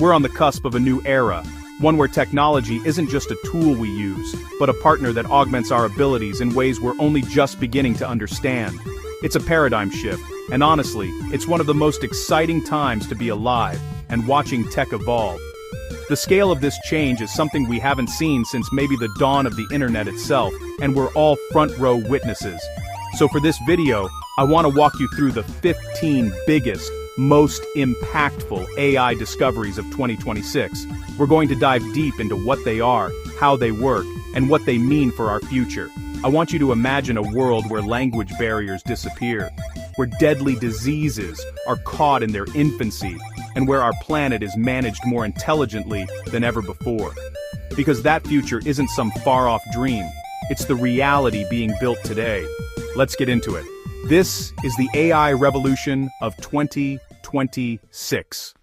We're on the cusp of a new era, one where technology isn't just a tool we use, but a partner that augments our abilities in ways we're only just beginning to understand. It's a paradigm shift, and honestly, it's one of the most exciting times to be alive and watching tech evolve. The scale of this change is something we haven't seen since maybe the dawn of the internet itself, and we're all front-row witnesses. So for this video, I want to walk you through the 15 biggest, most impactful AI discoveries of 2026. We're going to dive deep into what they are, how they work, and what they mean for our future. I want you to imagine a world where language barriers disappear, where deadly diseases are caught in their infancy, and where our planet is managed more intelligently than ever before. Because that future isn't some far-off dream, it's the reality being built today. Let's get into it. This is the AI revolution of 2026.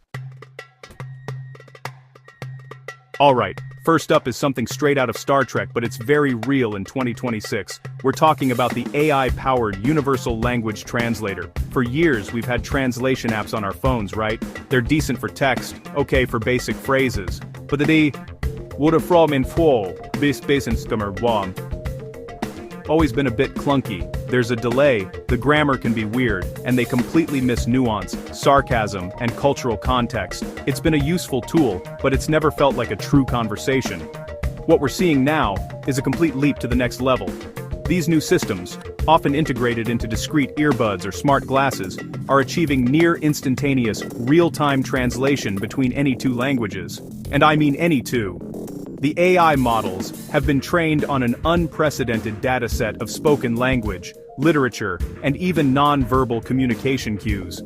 Alright, first up is something straight out of Star Trek, but it's very real in 2026. We're talking about the AI-powered Universal Language Translator. For years, we've had translation apps on our phones, right? They're decent for text, okay for basic phrases. But the would from info, basinstummer one. Always been a bit clunky. There's a delay, the grammar can be weird, and they completely miss nuance, sarcasm, and cultural context. It's been a useful tool, but it's never felt like a true conversation. What we're seeing now is a complete leap to the next level. These new systems, often integrated into discrete earbuds or smart glasses, are achieving near instantaneous, real-time translation between any two languages. And I mean any two. The AI models have been trained on an unprecedented dataset of spoken language, literature, and even non-verbal communication cues.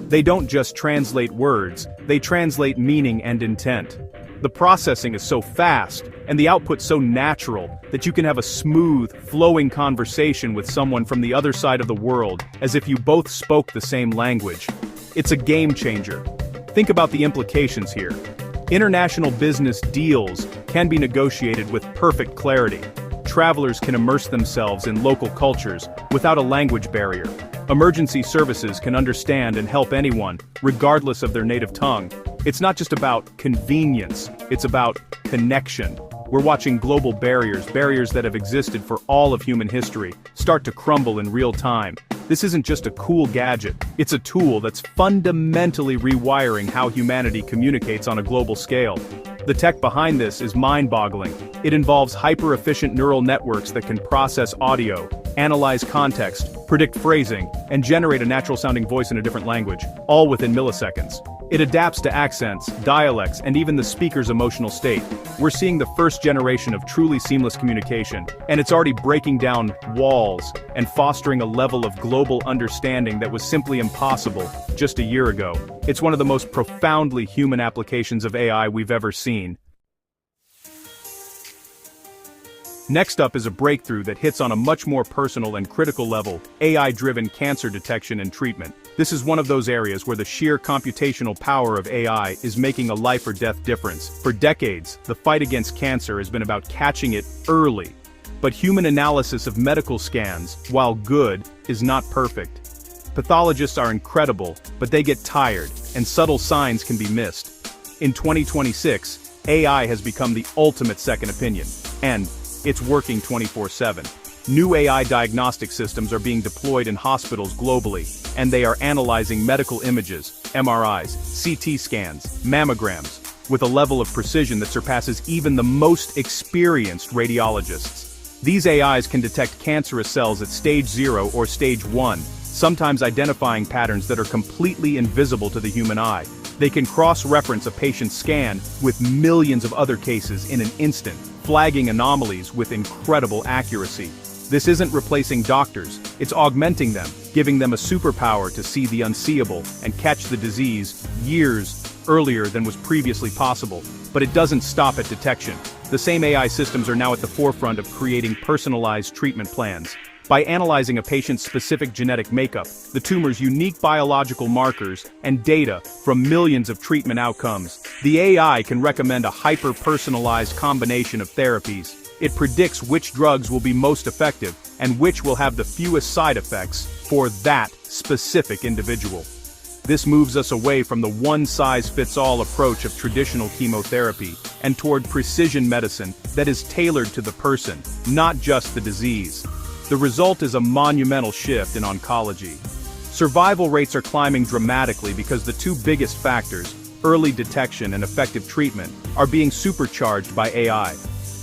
They don't just translate words, they translate meaning and intent. The processing is so fast, and the output so natural, that you can have a smooth, flowing conversation with someone from the other side of the world, as if you both spoke the same language. It's a game changer. Think about the implications here. International business deals can be negotiated with perfect clarity. Travelers can immerse themselves in local cultures without a language barrier. Emergency services can understand and help anyone, regardless of their native tongue. It's not just about convenience, it's about connection. We're watching global barriers that have existed for all of human history, start to crumble in real time. This isn't just a cool gadget, it's a tool that's fundamentally rewiring how humanity communicates on a global scale. The tech behind this is mind-boggling. It involves hyper-efficient neural networks that can process audio, analyze context, predict phrasing, and generate a natural-sounding voice in a different language, all within milliseconds. It adapts to accents, dialects, and even the speaker's emotional state. We're seeing the first generation of truly seamless communication, and it's already breaking down walls and fostering a level of global understanding that was simply impossible just a year ago. It's one of the most profoundly human applications of AI we've ever seen. Next up is a breakthrough that hits on a much more personal and critical level: AI-driven cancer detection and treatment. This is one of those areas where the sheer computational power of AI is making a life-or-death difference. For decades, the fight against cancer has been about catching it early. But human analysis of medical scans, while good, is not perfect. Pathologists are incredible, but they get tired, and subtle signs can be missed. In 2026, AI has become the ultimate second opinion, and it's working 24/7. New AI diagnostic systems are being deployed in hospitals globally, and they are analyzing medical images, MRIs, CT scans, mammograms, with a level of precision that surpasses even the most experienced radiologists. These AIs can detect cancerous cells at stage 0 or stage 1, sometimes identifying patterns that are completely invisible to the human eye. They can cross-reference a patient's scan with millions of other cases in an instant, flagging anomalies with incredible accuracy. This isn't replacing doctors, it's augmenting them, giving them a superpower to see the unseeable and catch the disease years earlier than was previously possible. But it doesn't stop at detection. The same AI systems are now at the forefront of creating personalized treatment plans. By analyzing a patient's specific genetic makeup, the tumor's unique biological markers, and data from millions of treatment outcomes, the AI can recommend a hyper-personalized combination of therapies. It predicts which drugs will be most effective and which will have the fewest side effects for that specific individual. This moves us away from the one-size-fits-all approach of traditional chemotherapy and toward precision medicine that is tailored to the person, not just the disease. The result is a monumental shift in oncology. Survival rates are climbing dramatically because the two biggest factors, early detection and effective treatment, are being supercharged by AI.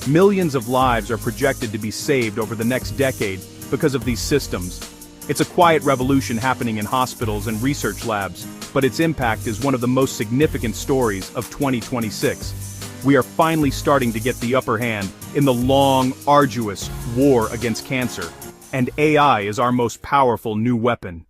Millions of lives are projected to be saved over the next decade because of these systems. It's a quiet revolution happening in hospitals and research labs, but its impact is one of the most significant stories of 2026. We are finally starting to get the upper hand in the long, arduous war against cancer, and AI is our most powerful new weapon.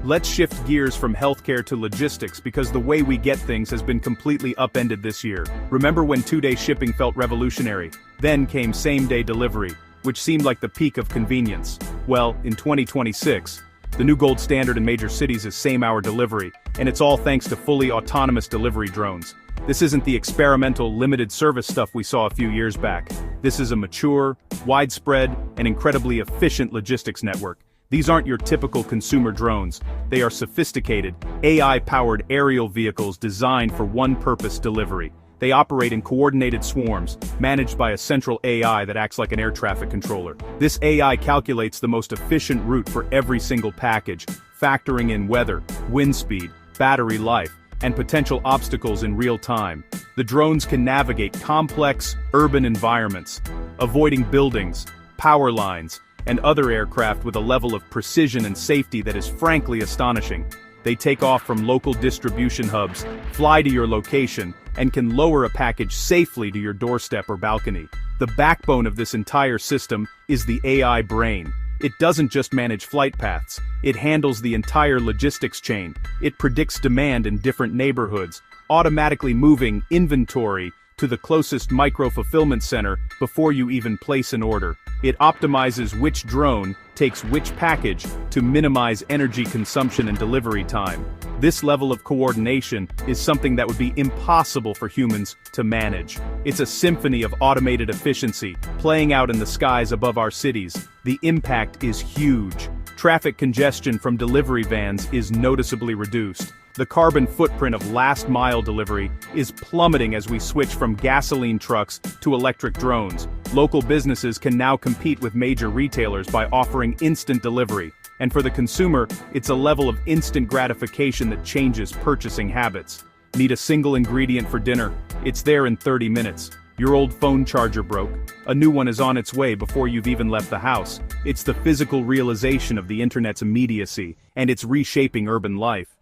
Let's shift gears from healthcare to logistics because the way we get things has been completely upended this year. Remember when two-day shipping felt revolutionary? Then came same-day delivery, which seemed like the peak of convenience. Well, in 2026, the new gold standard in major cities is same-hour delivery, and it's all thanks to fully autonomous delivery drones. This isn't the experimental, limited service stuff we saw a few years back. This is a mature, widespread, and incredibly efficient logistics network. These aren't your typical consumer drones. They are sophisticated, AI-powered aerial vehicles designed for one-purpose delivery. They operate in coordinated swarms, managed by a central AI that acts like an air traffic controller. This AI calculates the most efficient route for every single package, factoring in weather, wind speed, battery life, and potential obstacles in real time. The drones can navigate complex, urban environments, avoiding buildings, power lines, and other aircraft with a level of precision and safety that is frankly astonishing. They take off from local distribution hubs, fly to your location, and can lower a package safely to your doorstep or balcony. The backbone of this entire system is the AI brain. It doesn't just manage flight paths, it handles the entire logistics chain. It predicts demand in different neighborhoods, automatically moving inventory to the closest micro-fulfillment center before you even place an order. It optimizes which drone takes which package to minimize energy consumption and delivery time. This level of coordination is something that would be impossible for humans to manage. It's a symphony of automated efficiency, playing out in the skies above our cities. The impact is huge. Traffic congestion from delivery vans is noticeably reduced. The carbon footprint of last-mile delivery is plummeting as we switch from gasoline trucks to electric drones. Local businesses can now compete with major retailers by offering instant delivery. And for the consumer, it's a level of instant gratification that changes purchasing habits. Need a single ingredient for dinner? It's there in 30 minutes. Your old phone charger broke. A new one is on its way before you've even left the house. It's the physical realization of the internet's immediacy, and it's reshaping urban life.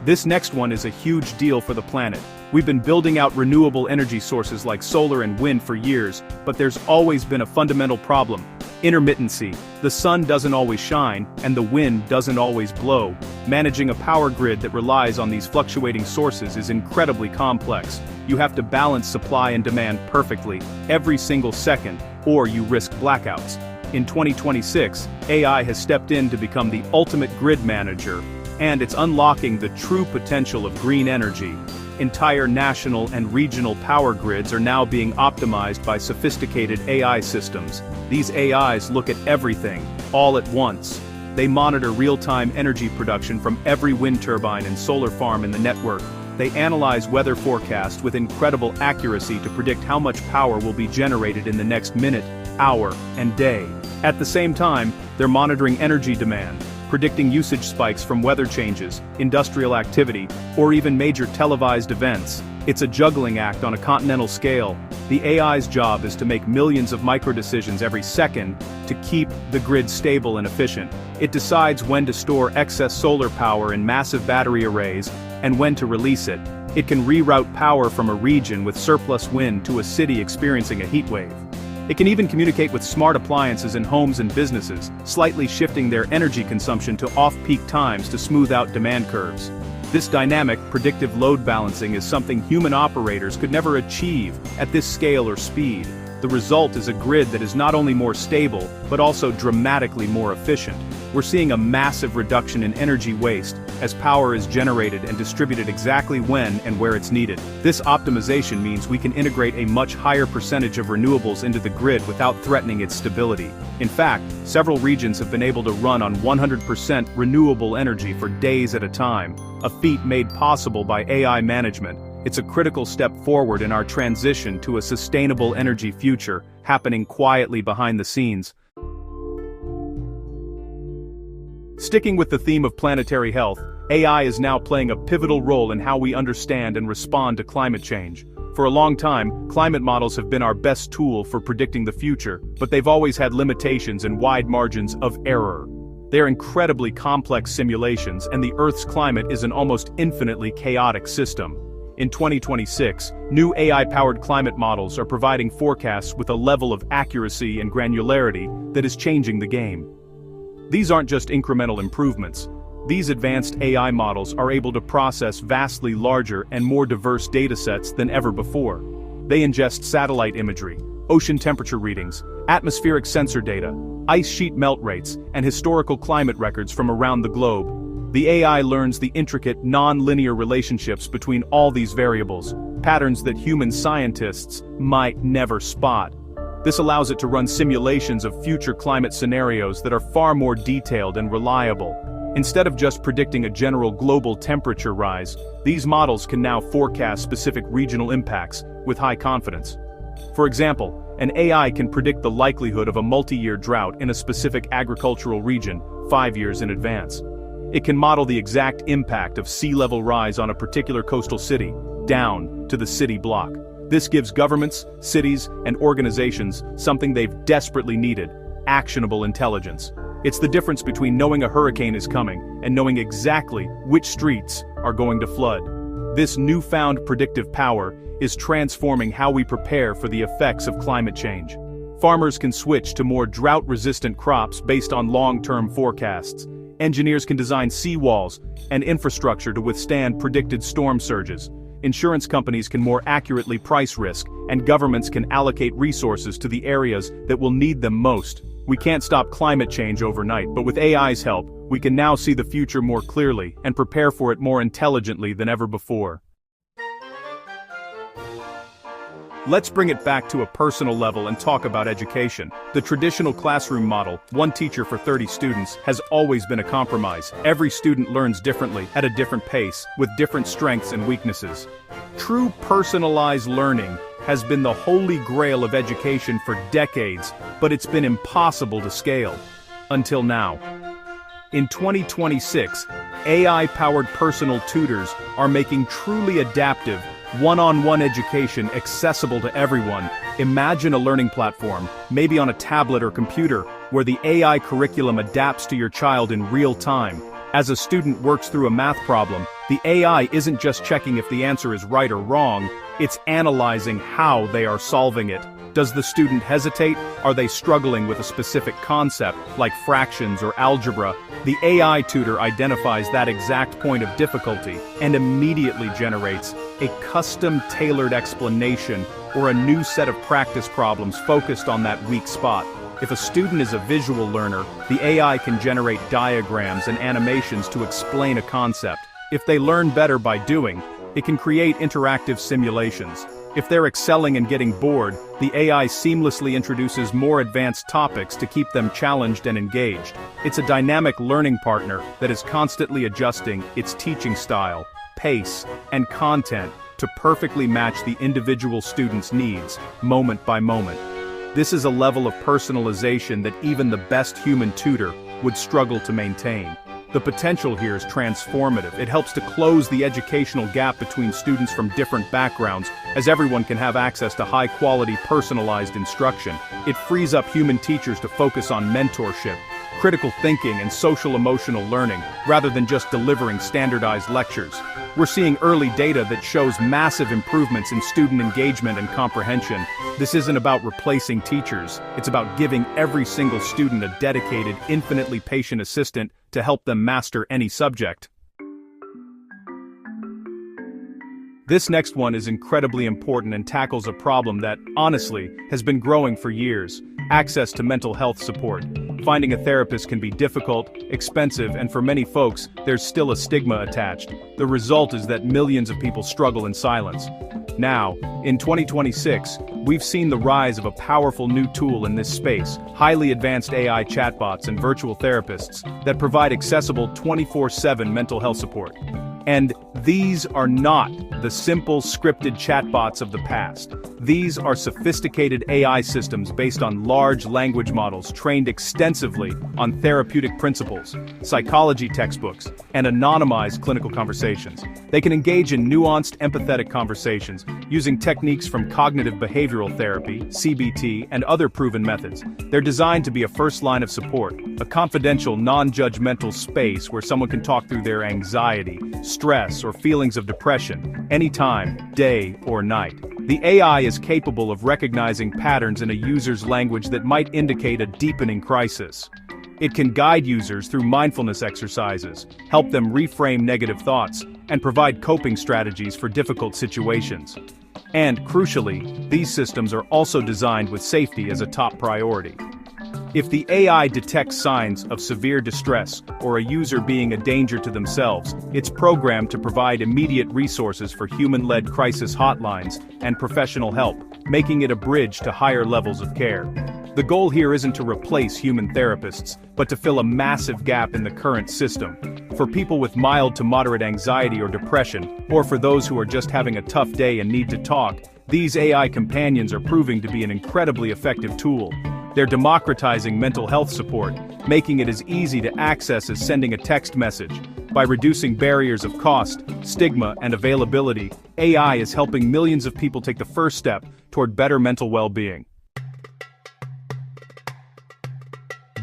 This next one is a huge deal for the planet. We've been building out renewable energy sources like solar and wind for years, but there's always been a fundamental problem: intermittency. The sun doesn't always shine, and the wind doesn't always blow. Managing a power grid that relies on these fluctuating sources is incredibly complex. You have to balance supply and demand perfectly, every single second, or you risk blackouts. In 2026, AI has stepped in to become the ultimate grid manager, and it's unlocking the true potential of green energy. Entire national and regional power grids are now being optimized by sophisticated AI systems. These AIs look at everything, all at once. They monitor real-time energy production from every wind turbine and solar farm in the network. They analyze weather forecasts with incredible accuracy to predict how much power will be generated in the next minute, hour, and day. At the same time, they're monitoring energy demand, predicting usage spikes from weather changes, industrial activity, or even major televised events. It's a juggling act on a continental scale. The AI's job is to make millions of micro-decisions every second to keep the grid stable and efficient. It decides when to store excess solar power in massive battery arrays and when to release it. It can reroute power from a region with surplus wind to a city experiencing a heat wave. It can even communicate with smart appliances in homes and businesses, slightly shifting their energy consumption to off-peak times to smooth out demand curves. This dynamic, predictive load balancing is something human operators could never achieve at this scale or speed. The result is a grid that is not only more stable, but also dramatically more efficient. we're seeing a massive reduction in energy waste, as power is generated and distributed exactly when and where it's needed. This optimization means we can integrate a much higher percentage of renewables into the grid without threatening its stability. In fact, several regions have been able to run on 100% renewable energy for days at a time, a feat made possible by AI management. It's a critical step forward in our transition to a sustainable energy future, happening quietly behind the scenes. Sticking with the theme of planetary health, AI is now playing a pivotal role in how we understand and respond to climate change. For a long time, climate models have been our best tool for predicting the future, but they've always had limitations and wide margins of error. They're incredibly complex simulations, and the Earth's climate is an almost infinitely chaotic system. In 2026, new AI-powered climate models are providing forecasts with a level of accuracy and granularity that is changing the game. These aren't just incremental improvements. These advanced AI models are able to process vastly larger and more diverse datasets than ever before. They ingest satellite imagery, ocean temperature readings, atmospheric sensor data, ice sheet melt rates, and historical climate records from around the globe. The AI learns the intricate, non-linear relationships between all these variables, patterns that human scientists might never spot. This allows it to run simulations of future climate scenarios that are far more detailed and reliable. Instead of just predicting a general global temperature rise, these models can now forecast specific regional impacts with high confidence. For example, an AI can predict the likelihood of a multi-year drought in a specific agricultural region 5 years in advance. It can model the exact impact of sea level rise on a particular coastal city, down to the city block. This gives governments, cities, and organizations something they've desperately needed: actionable intelligence. It's the difference between knowing a hurricane is coming and knowing exactly which streets are going to flood. This newfound predictive power is transforming how we prepare for the effects of climate change. Farmers can switch to more drought-resistant crops based on long-term forecasts. Engineers can design seawalls and infrastructure to withstand predicted storm surges. Insurance companies can more accurately price risk, and governments can allocate resources to the areas that will need them most. We can't stop climate change overnight, but with AI's help, we can now see the future more clearly and prepare for it more intelligently than ever before. Let's bring it back to a personal level and talk about education. The traditional classroom model, one teacher for 30 students, has always been a compromise. Every student learns differently, at a different pace, with different strengths and weaknesses. True personalized learning has been the holy grail of education for decades, but it's been impossible to scale. Until now. In 2026, AI-powered personal tutors are making truly adaptive, one-on-one education accessible to everyone. Imagine a learning platform, maybe on a tablet or computer, where the AI curriculum adapts to your child in real time. As a student works through a math problem, the AI isn't just checking if the answer is right or wrong, it's analyzing how they are solving it. Does the student hesitate? Are they struggling with a specific concept, like fractions or algebra? The AI tutor identifies that exact point of difficulty and immediately generates a custom-tailored explanation or a new set of practice problems focused on that weak spot. If a student is a visual learner, the AI can generate diagrams and animations to explain a concept. If they learn better by doing, it can create interactive simulations. If they're excelling and getting bored, the AI seamlessly introduces more advanced topics to keep them challenged and engaged. It's a dynamic learning partner that is constantly adjusting its teaching style, pace, and content to perfectly match the individual student's needs, moment by moment. This is a level of personalization that even the best human tutor would struggle to maintain. The potential here is transformative. It helps to close the educational gap between students from different backgrounds, as everyone can have access to high-quality, personalized instruction. It frees up human teachers to focus on mentorship, critical thinking, and social-emotional learning, rather than just delivering standardized lectures. We're seeing early data that shows massive improvements in student engagement and comprehension. This isn't about replacing teachers, it's about giving every single student a dedicated, infinitely patient assistant to help them master any subject. This next one is incredibly important and tackles a problem that, honestly, has been growing for years: access to mental health support. finding a therapist can be difficult, expensive, and for many folks, there's still a stigma attached. The result is that millions of people struggle in silence. Now, in 2026, we've seen the rise of a powerful new tool in this space, highly advanced AI chatbots and virtual therapists that provide accessible 24/7 mental health support. And these are not the simple scripted chatbots of the past. These are sophisticated AI systems based on large language models trained extensively on therapeutic principles, psychology textbooks, and anonymized clinical conversations. They can engage in nuanced, empathetic conversations using techniques from cognitive behavioral therapy, CBT, and other proven methods. They're designed to be a first line of support, a confidential, non-judgmental space where someone can talk through their anxiety, stress, or feelings of depression, anytime, day or night. The AI is capable of recognizing patterns in a user's language that might indicate a deepening crisis. It can guide users through mindfulness exercises, help them reframe negative thoughts, and provide coping strategies for difficult situations. And, crucially, these systems are also designed with safety as a top priority. If the AI detects signs of severe distress or a user being a danger to themselves, it's programmed to provide immediate resources for human-led crisis hotlines and professional help, making it a bridge to higher levels of care. The goal here isn't to replace human therapists, but to fill a massive gap in the current system. For people with mild to moderate anxiety or depression, or for those who are just having a tough day and need to talk, these AI companions are proving to be an incredibly effective tool. They're democratizing mental health support, making it as easy to access as sending a text message. By reducing barriers of cost, stigma, and availability, AI is helping millions of people take the first step toward better mental well-being.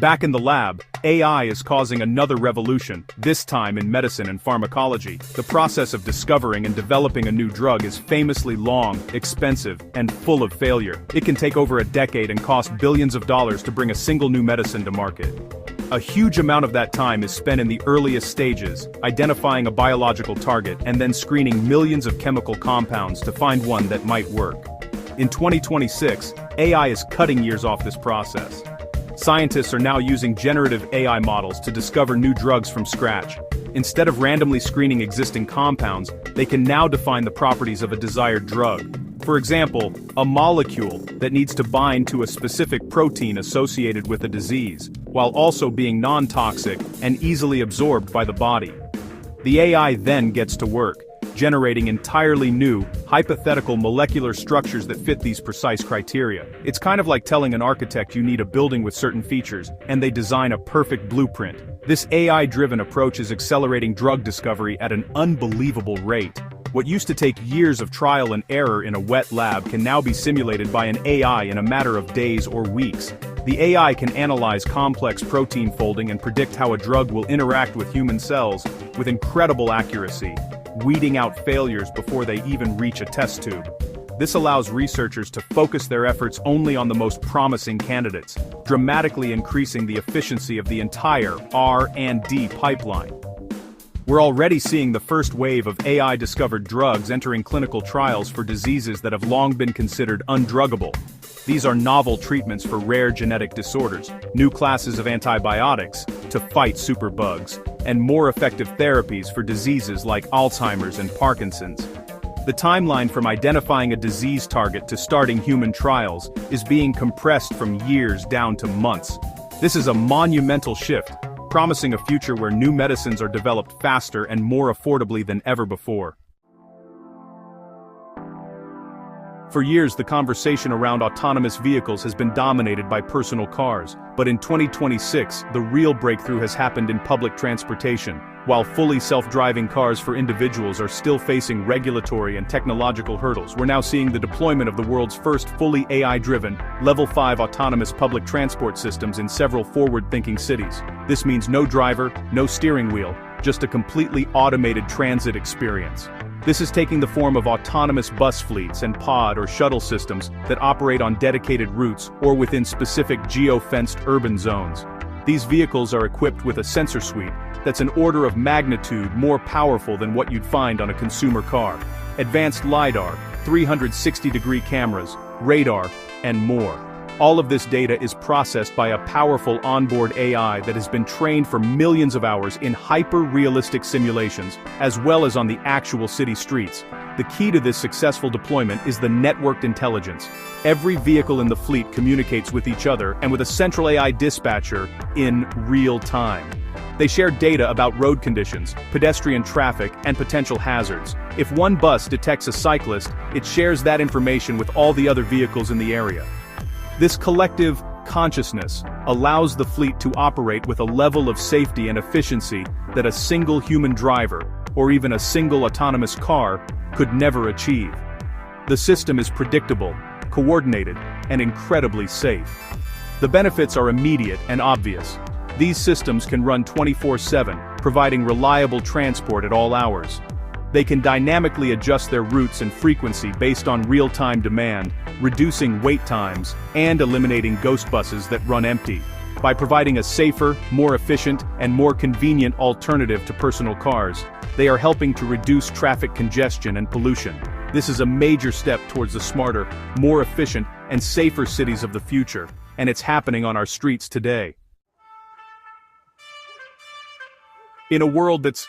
Back in the lab, AI is causing another revolution, this time in medicine and pharmacology. The process of discovering and developing a new drug is famously long, expensive, and full of failure. It can take over a decade and cost billions of dollars to bring a single new medicine to market. A huge amount of that time is spent in the earliest stages, identifying a biological target and then screening millions of chemical compounds to find one that might work. In 2026, AI is cutting years off this process. Scientists are now using generative AI models to discover new drugs from scratch. Instead of randomly screening existing compounds, they can now define the properties of a desired drug. For example, a molecule that needs to bind to a specific protein associated with a disease, while also being non-toxic and easily absorbed by the body. The AI then gets to work, generating entirely new, hypothetical molecular structures that fit these precise criteria. It's kind of like telling an architect you need a building with certain features, and they design a perfect blueprint. This AI-driven approach is accelerating drug discovery at an unbelievable rate. What used to take years of trial and error in a wet lab can now be simulated by an AI in a matter of days or weeks. The AI can analyze complex protein folding and predict how a drug will interact with human cells with incredible accuracy, weeding out failures before they even reach a test tube. This allows researchers to focus their efforts only on the most promising candidates, dramatically increasing the efficiency of the entire R&D pipeline. We're already seeing the first wave of AI-discovered drugs entering clinical trials for diseases that have long been considered undruggable. These are novel treatments for rare genetic disorders, new classes of antibiotics to fight superbugs, and more effective therapies for diseases like Alzheimer's and Parkinson's. The timeline from identifying a disease target to starting human trials is being compressed from years down to months. This is a monumental shift, promising a future where new medicines are developed faster and more affordably than ever before. For years, the conversation around autonomous vehicles has been dominated by personal cars, but in 2026, the real breakthrough has happened in public transportation. While fully self-driving cars for individuals are still facing regulatory and technological hurdles, we're now seeing the deployment of the world's first fully AI-driven, Level 5 autonomous public transport systems in several forward-thinking cities. This means no driver, no steering wheel, just a completely automated transit experience. This is taking the form of autonomous bus fleets and pod or shuttle systems that operate on dedicated routes or within specific geo-fenced urban zones. These vehicles are equipped with a sensor suite that's an order of magnitude more powerful than what you'd find on a consumer car. Advanced LiDAR, 360-degree cameras, radar, and more. All of this data is processed by a powerful onboard AI that has been trained for millions of hours in hyper-realistic simulations, as well as on the actual city streets. The key to this successful deployment is the networked intelligence. Every vehicle in the fleet communicates with each other and with a central AI dispatcher in real time. They share data about road conditions, pedestrian traffic, and potential hazards. If one bus detects a cyclist, it shares that information with all the other vehicles in the area. This collective consciousness allows the fleet to operate with a level of safety and efficiency that a single human driver, or even a single autonomous car, could never achieve. The system is predictable, coordinated, and incredibly safe. The benefits are immediate and obvious. These systems can run 24/7, providing reliable transport at all hours. They can dynamically adjust their routes and frequency based on real-time demand, reducing wait times and eliminating ghost buses that run empty. By providing a safer, more efficient, and more convenient alternative to personal cars, they are helping to reduce traffic congestion and pollution. This is a major step towards the smarter, more efficient, and safer cities of the future, and it's happening on our streets today. In a world that's,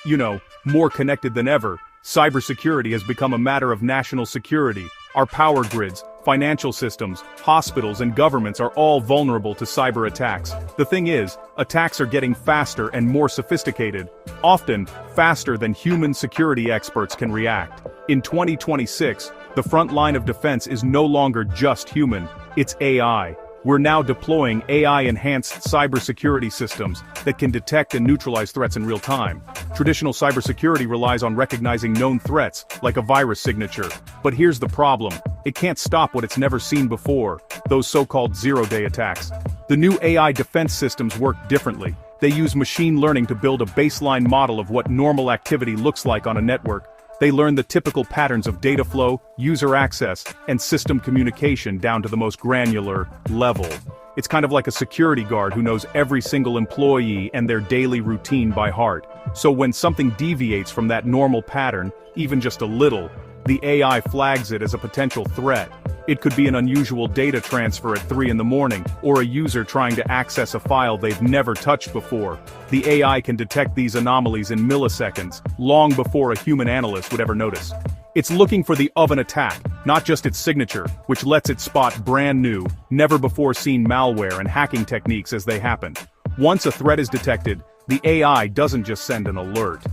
more connected than ever, cybersecurity has become a matter of national security. Our power grids, financial systems, hospitals, and governments are all vulnerable to cyber attacks. The thing is, attacks are getting faster and more sophisticated, often faster than human security experts can react. In 2026, the front line of defense is no longer just human, it's AI. We're now deploying AI-enhanced cybersecurity systems that can detect and neutralize threats in real time. Traditional cybersecurity relies on recognizing known threats, like a virus signature. But here's the problem: it can't stop what it's never seen before, those so-called zero-day attacks. The new AI defense systems work differently. They use machine learning to build a baseline model of what normal activity looks like on a network. They learn the typical patterns of data flow, user access, and system communication down to the most granular level. It's kind of like a security guard who knows every single employee and their daily routine by heart. So when something deviates from that normal pattern, even just a little, the AI flags it as a potential threat. It could be an unusual data transfer at 3 in the morning, or a user trying to access a file they've never touched before. The AI can detect these anomalies in milliseconds, long before a human analyst would ever notice. It's looking for the of an attack, not just its signature, which lets it spot brand new, never-before-seen malware and hacking techniques as they happen. Once a threat is detected, the AI doesn't just send an alert.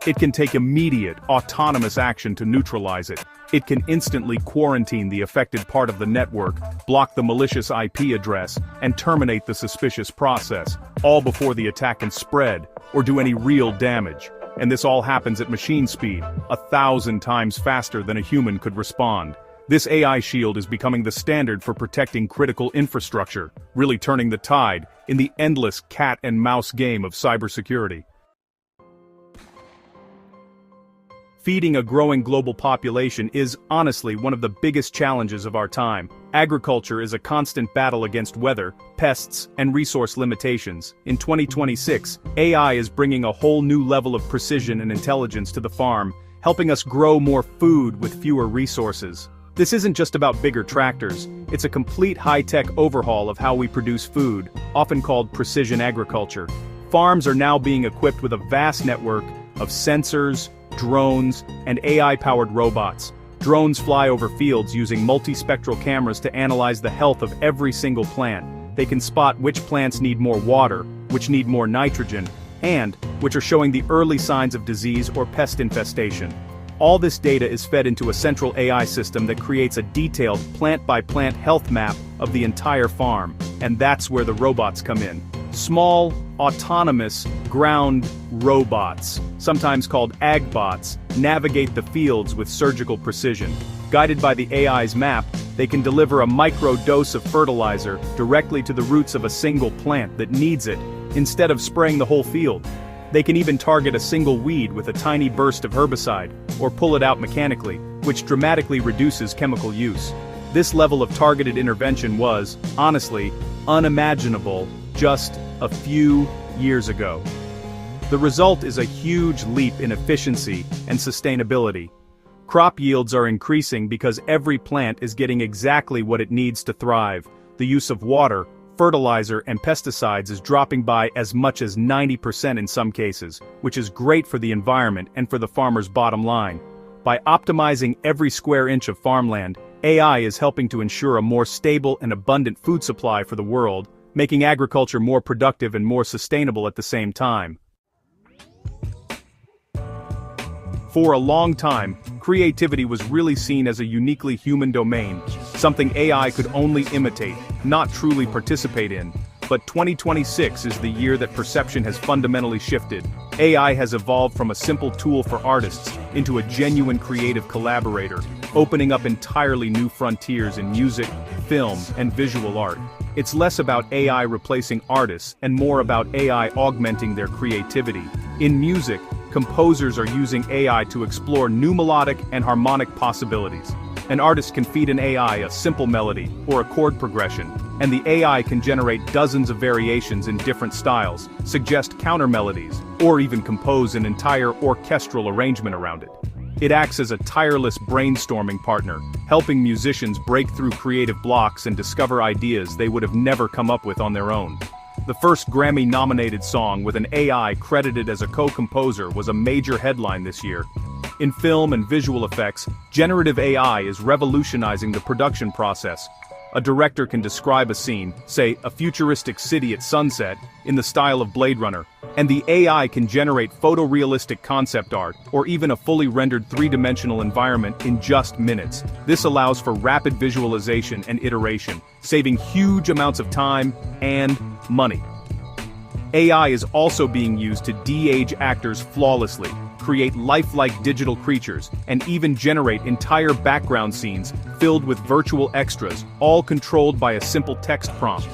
It can take immediate, autonomous action to neutralize it. It can instantly quarantine the affected part of the network, block the malicious IP address, and terminate the suspicious process, all before the attack can spread or do any real damage. And this all happens at machine speed, 1,000 times faster than a human could respond. This AI shield is becoming the standard for protecting critical infrastructure, really turning the tide in the endless cat-and-mouse game of cybersecurity. Feeding a growing global population is, honestly, one of the biggest challenges of our time. Agriculture is a constant battle against weather, pests, and resource limitations. In 2026, AI is bringing a whole new level of precision and intelligence to the farm, helping us grow more food with fewer resources. This isn't just about bigger tractors, it's a complete high-tech overhaul of how we produce food, often called precision agriculture. Farms are now being equipped with a vast network of sensors, drones, and AI-powered robots. Drones fly over fields using multispectral cameras to analyze the health of every single plant. They can spot which plants need more water, which need more nitrogen, and which are showing the early signs of disease or pest infestation. All this data is fed into a central AI system that creates a detailed plant-by-plant health map of the entire farm, and that's where the robots come in. Small, autonomous, ground robots, sometimes called agbots, navigate the fields with surgical precision. Guided by the AI's map, they can deliver a micro-dose of fertilizer directly to the roots of a single plant that needs it, instead of spraying the whole field. They can even target a single weed with a tiny burst of herbicide, or pull it out mechanically, which dramatically reduces chemical use. This level of targeted intervention was, honestly, unimaginable just a few years ago. The result is a huge leap in efficiency and sustainability. Crop yields are increasing because every plant is getting exactly what it needs to thrive. the use of water, fertilizer, and pesticides is dropping by as much as 90% in some cases, which is great for the environment and for the farmer's bottom line. By optimizing every square inch of farmland, AI is helping to ensure a more stable and abundant food supply for the world, making agriculture more productive and more sustainable at the same time. For a long time, creativity was really seen as a uniquely human domain, something AI could only imitate, not truly participate in. But 2026 is the year that perception has fundamentally shifted. AI has evolved from a simple tool for artists into a genuine creative collaborator, opening up entirely new frontiers in music, film, and visual art. It's less about AI replacing artists and more about AI augmenting their creativity. In music, composers are using AI to explore new melodic and harmonic possibilities. An artist can feed an AI a simple melody or a chord progression, and the AI can generate dozens of variations in different styles, suggest counter melodies, or even compose an entire orchestral arrangement around it. It acts as a tireless brainstorming partner, helping musicians break through creative blocks and discover ideas they would have never come up with on their own. The first Grammy-nominated song with an AI credited as a co-composer was a major headline this year. In film and visual effects, generative AI is revolutionizing the production process. A director can describe a scene, say a futuristic city at sunset, in the style of Blade Runner, and the AI can generate photorealistic concept art, or even a fully rendered three-dimensional environment in just minutes. This allows for rapid visualization and iteration, saving huge amounts of time and money. AI is also being used to de-age actors flawlessly, create lifelike digital creatures, and even generate entire background scenes filled with virtual extras, all controlled by a simple text prompt.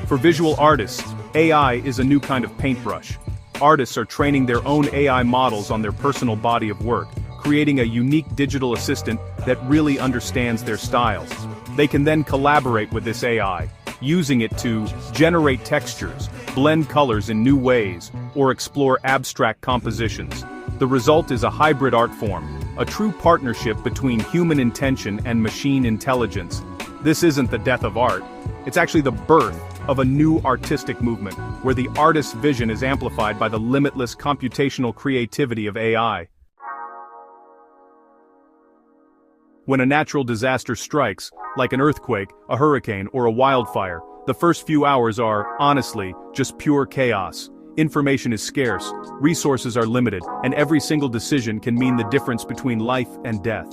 For visual artists, AI is a new kind of paintbrush. Artists are training their own AI models on their personal body of work, creating a unique digital assistant that really understands their styles. They can then collaborate with this AI, using it to generate textures, blend colors in new ways, or explore abstract compositions. The result is a hybrid art form, a true partnership between human intention and machine intelligence. This isn't the death of art. It's actually the birth of a new artistic movement, where the artist's vision is amplified by the limitless computational creativity of AI. When a natural disaster strikes, like an earthquake, a hurricane, or a wildfire, the first few hours are, honestly, just pure chaos. Information is scarce, resources are limited, and every single decision can mean the difference between life and death.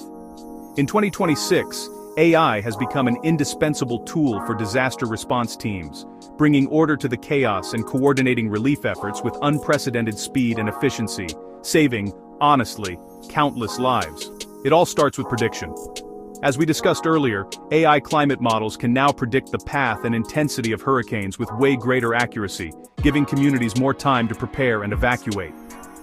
In 2026, AI has become an indispensable tool for disaster response teams, bringing order to the chaos and coordinating relief efforts with unprecedented speed and efficiency, saving, honestly, countless lives. It all starts with prediction. As we discussed earlier, AI climate models can now predict the path and intensity of hurricanes with way greater accuracy, giving communities more time to prepare and evacuate.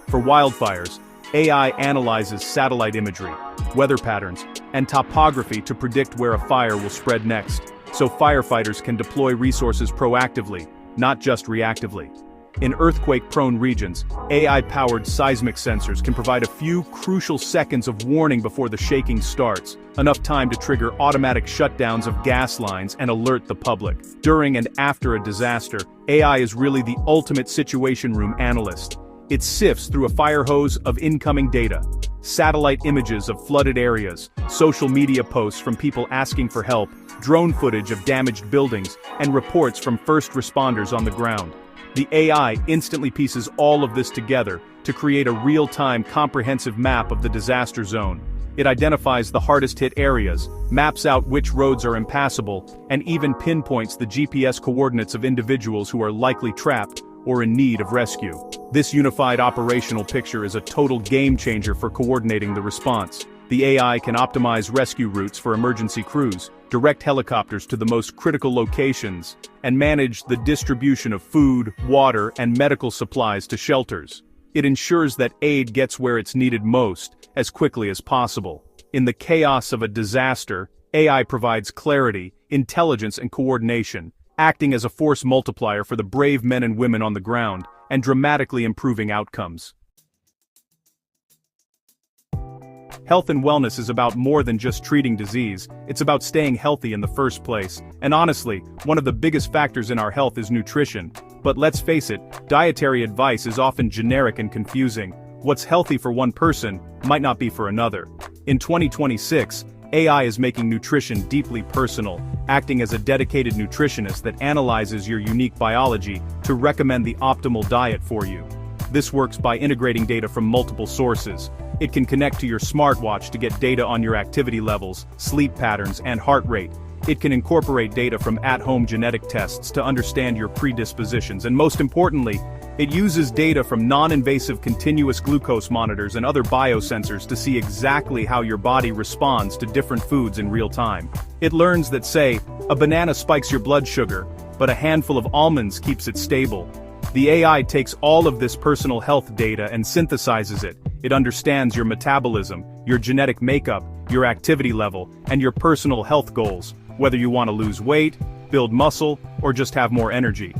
For wildfires, AI analyzes satellite imagery, weather patterns, and topography to predict where a fire will spread next, so firefighters can deploy resources proactively, not just reactively. In earthquake-prone regions, AI-powered seismic sensors can provide a few crucial seconds of warning before the shaking starts, enough time to trigger automatic shutdowns of gas lines and alert the public. During and after a disaster, AI is really the ultimate situation room analyst. It sifts through a fire hose of incoming data, satellite images of flooded areas, social media posts from people asking for help, drone footage of damaged buildings, and reports from first responders on the ground. The AI instantly pieces all of this together to create a real-time comprehensive map of the disaster zone. It identifies the hardest-hit areas, maps out which roads are impassable, and even pinpoints the GPS coordinates of individuals who are likely trapped or in need of rescue. This unified operational picture is a total game-changer for coordinating the response. The AI can optimize rescue routes for emergency crews, direct helicopters to the most critical locations, and manage the distribution of food, water, and medical supplies to shelters. It ensures that aid gets where it's needed most, as quickly as possible. In the chaos of a disaster, AI provides clarity, intelligence, and coordination, acting as a force multiplier for the brave men and women on the ground, and dramatically improving outcomes. Health and wellness is about more than just treating disease, it's about staying healthy in the first place. And honestly, one of the biggest factors in our health is nutrition. But let's face it, dietary advice is often generic and confusing. What's healthy for one person might not be for another. In 2026, AI is making nutrition deeply personal, acting as a dedicated nutritionist that analyzes your unique biology to recommend the optimal diet for you. This works by integrating data from multiple sources. It can connect to your smartwatch to get data on your activity levels, sleep patterns, and heart rate. It can incorporate data from at-home genetic tests to understand your predispositions, and most importantly, it uses data from non-invasive continuous glucose monitors and other biosensors to see exactly how your body responds to different foods in real time. It learns that, say, a banana spikes your blood sugar, but a handful of almonds keeps it stable. The AI takes all of this personal health data and synthesizes it. It understands your metabolism, your genetic makeup, your activity level, and your personal health goals, whether you want to lose weight, build muscle, or just have more energy.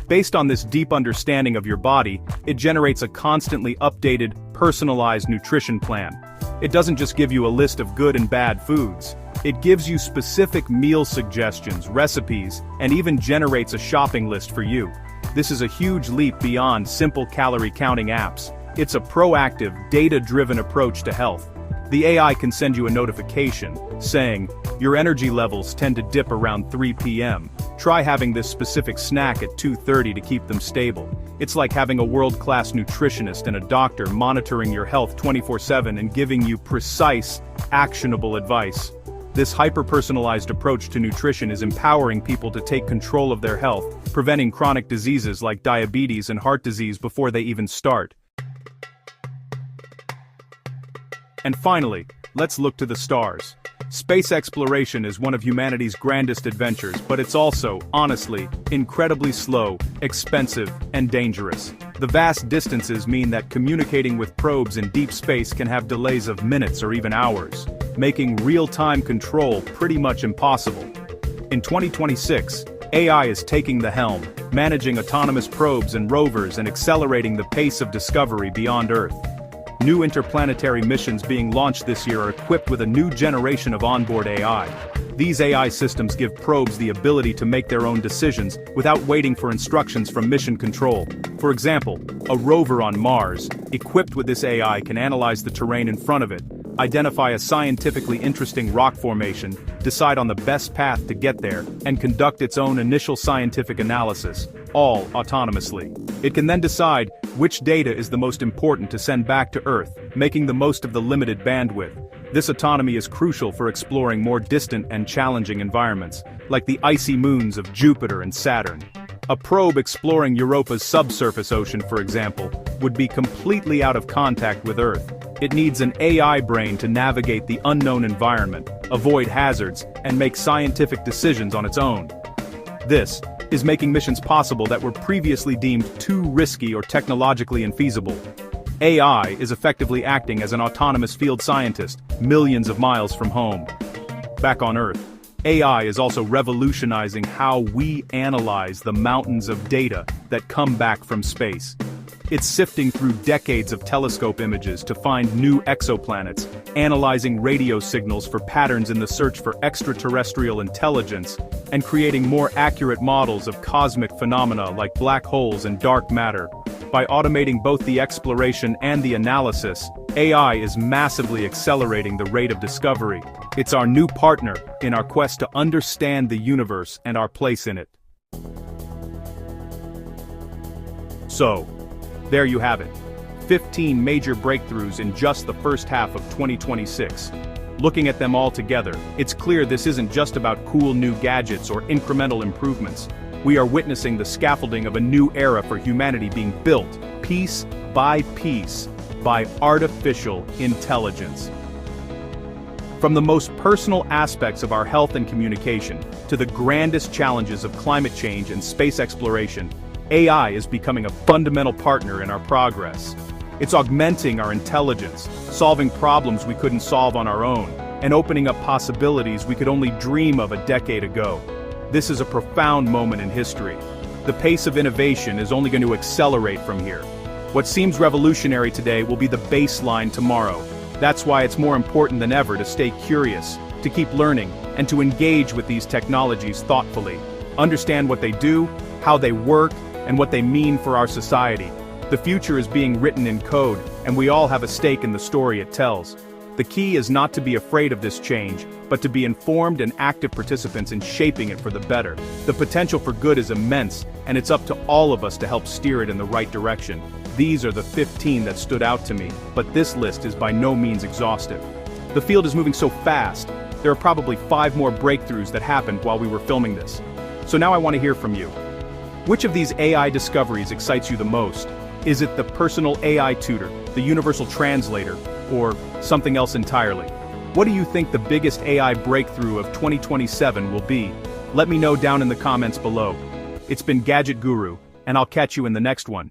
Based on this deep understanding of your body, it generates a constantly updated, personalized nutrition plan. It doesn't just give you a list of good and bad foods. It gives you specific meal suggestions, recipes, and even generates a shopping list for you. This is a huge leap beyond simple calorie counting apps. It's a proactive, data-driven approach to health. The AI can send you a notification, saying, "Your energy levels tend to dip around 3 p.m. Try having this specific snack at 2:30 to keep them stable." It's like having a world-class nutritionist and a doctor monitoring your health 24/7 and giving you precise, actionable advice. This hyper-personalized approach to nutrition is empowering people to take control of their health, preventing chronic diseases like diabetes and heart disease before they even start. And finally, let's look to the stars. Space exploration is one of humanity's grandest adventures, but it's also, honestly, incredibly slow, expensive, and dangerous. The vast distances mean that communicating with probes in deep space can have delays of minutes or even hours, making real-time control pretty much impossible. In 2026, AI is taking the helm, managing autonomous probes and rovers and accelerating the pace of discovery beyond Earth. New interplanetary missions being launched this year are equipped with a new generation of onboard AI. These AI systems give probes the ability to make their own decisions without waiting for instructions from mission control. For example, a rover on Mars, equipped with this AI, can analyze the terrain in front of it, identify a scientifically interesting rock formation, decide on the best path to get there, and conduct its own initial scientific analysis, all autonomously. It can then decide which data is the most important to send back to Earth, making the most of the limited bandwidth. This autonomy is crucial for exploring more distant and challenging environments, like the icy moons of Jupiter and Saturn. A probe exploring Europa's subsurface ocean, for example, would be completely out of contact with Earth. It needs an AI brain to navigate the unknown environment, avoid hazards, and make scientific decisions on its own. This is making missions possible that were previously deemed too risky or technologically infeasible. AI is effectively acting as an autonomous field scientist, millions of miles from home. Back on Earth, AI is also revolutionizing how we analyze the mountains of data that come back from space. It's sifting through decades of telescope images to find new exoplanets, analyzing radio signals for patterns in the search for extraterrestrial intelligence, and creating more accurate models of cosmic phenomena like black holes and dark matter. By automating both the exploration and the analysis, AI is massively accelerating the rate of discovery. It's our new partner in our quest to understand the universe and our place in it. So, there you have it. 15 major breakthroughs in just the first half of 2026. Looking at them all together, it's clear this isn't just about cool new gadgets or incremental improvements. We are witnessing the scaffolding of a new era for humanity being built, piece by artificial intelligence. From the most personal aspects of our health and communication, to the grandest challenges of climate change and space exploration, AI is becoming a fundamental partner in our progress. It's augmenting our intelligence, solving problems we couldn't solve on our own, and opening up possibilities we could only dream of a decade ago. This is a profound moment in history. The pace of innovation is only going to accelerate from here. What seems revolutionary today will be the baseline tomorrow. That's why it's more important than ever to stay curious, to keep learning, and to engage with these technologies thoughtfully. Understand what they do, how they work, and what they mean for our society. The future is being written in code, and we all have a stake in the story it tells. The key is not to be afraid of this change, but to be informed and active participants in shaping it for the better. The potential for good is immense, and it's up to all of us to help steer it in the right direction. These are the 15 that stood out to me, but this list is by no means exhaustive. The field is moving so fast, there are probably 5 more breakthroughs that happened while we were filming this. So now I want to hear from you. Which of these AI discoveries excites you the most? Is it the personal AI tutor, the universal translator, or something else entirely? What do you think the biggest AI breakthrough of 2027 will be? Let me know down in the comments below. It's been Gadget Guru, and I'll catch you in the next one.